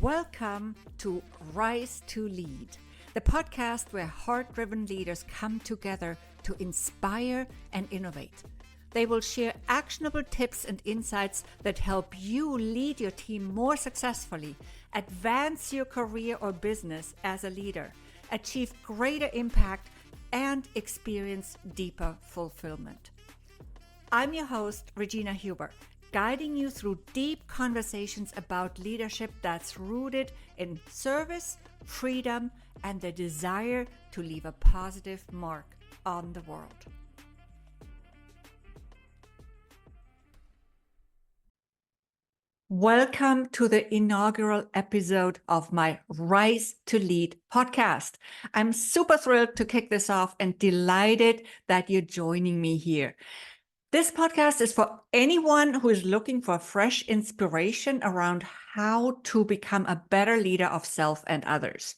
Welcome to Rise to Lead, the podcast where heart-driven leaders come together to inspire and innovate. They will share actionable tips and insights that help you lead your team more successfully, advance your career or business as a leader, achieve greater impact, and experience deeper fulfillment. I'm your host, Regina Huber, guiding you through deep conversations about leadership that's rooted in service, freedom, and the desire to leave a positive mark on the world. Welcome to the inaugural episode of my Rise to Lead podcast. I'm super thrilled to kick this off and delighted that you're joining me here. This podcast is for anyone who is looking for fresh inspiration around how to become a better leader of self and others.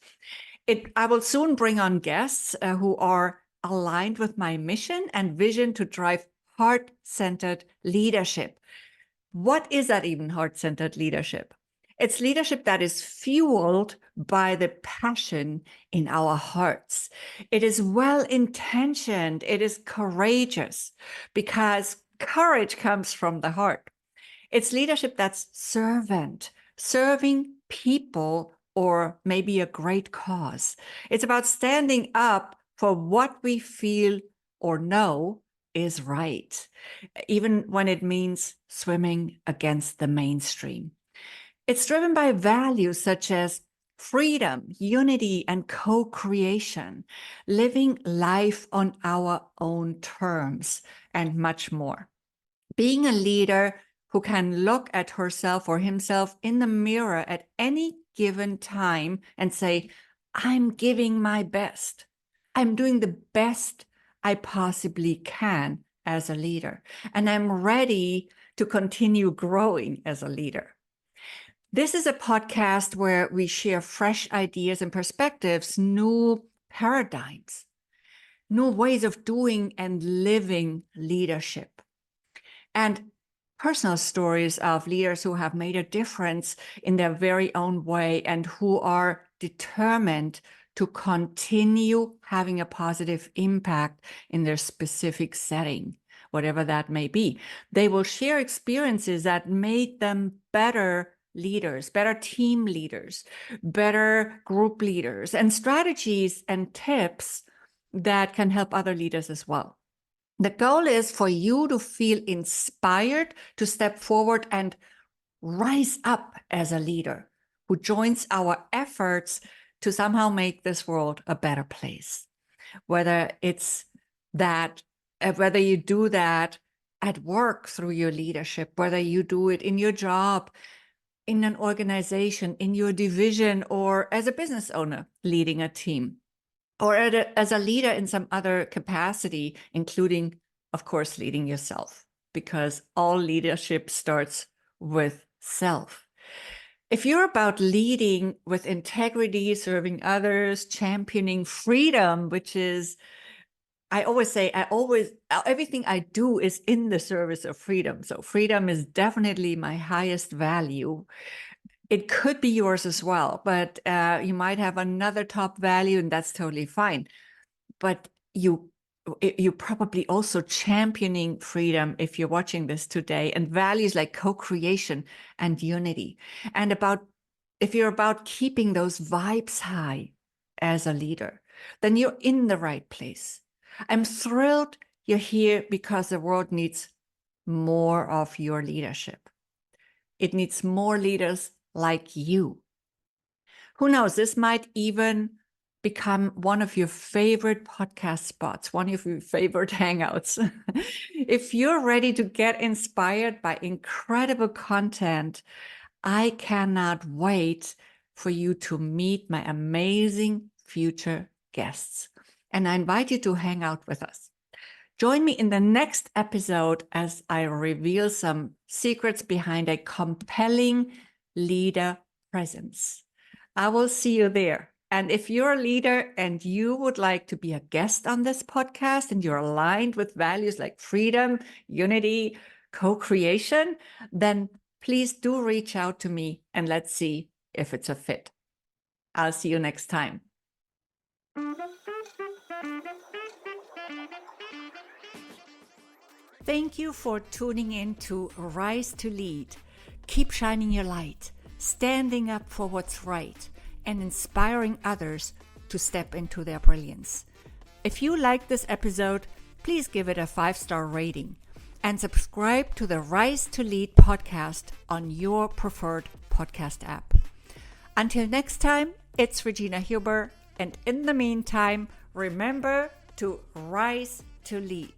I will soon bring on guests who are aligned with my mission and vision to drive heart-centered leadership. What is that even, heart-centered leadership? It's leadership that is fueled by the passion in our hearts. It is well-intentioned. It is courageous because courage comes from the heart. It's leadership that's serving people or maybe a great cause. It's about standing up for what we feel or know is right, even when it means swimming against the mainstream. It's driven by values such as freedom, unity, and co-creation, living life on our own terms, and much more. Being a leader who can look at herself or himself in the mirror at any given time and say, I'm giving my best. I'm doing the best I possibly can as a leader, and I'm ready to continue growing as a leader. This is a podcast where we share fresh ideas and perspectives, new paradigms, new ways of doing and living leadership, and personal stories of leaders who have made a difference in their very own way and who are determined to continue having a positive impact in their specific setting, whatever that may be. They will share experiences that made them better leaders, better team leaders, better group leaders, and strategies and tips that can help other leaders as well. The goal is for you to feel inspired to step forward and rise up as a leader who joins our efforts to somehow make this world a better place. Whether it's that, whether you do that at work through your leadership, whether you do it in your job, in an organization, in your division, or as a business owner leading a team, or as a leader in some other capacity, including, of course, leading yourself, because all leadership starts with self. If you're about leading with integrity, serving others, championing freedom, which is, I always say, everything I do is in the service of freedom. So freedom is definitely my highest value. It could be yours as well, but you might have another top value, and that's totally fine. But you probably also championing freedom if you're watching this today, and values like co-creation and unity. And if you're about keeping those vibes high as a leader, then you're in the right place. I'm thrilled you're here because the world needs more of your leadership. It needs more leaders like you. Who knows, this might even become one of your favorite podcast spots, one of your favorite hangouts. If you're ready to get inspired by incredible content, I cannot wait for you to meet my amazing future guests. And I invite you to hang out with us. Join me in the next episode as I reveal some secrets behind a compelling leader presence. I will see you there. And if you're a leader and you would like to be a guest on this podcast and you're aligned with values like freedom, unity, co-creation, then please do reach out to me and let's see if it's a fit. I'll see you next time. Thank you for tuning in to Rise to Lead. Keep shining your light, standing up for what's right, and inspiring others to step into their brilliance. If you like this episode, please give it a 5-star rating and subscribe to the Rise to Lead podcast on your preferred podcast app. Until next time, it's Regina Huber, and in the meantime, remember to rise to lead.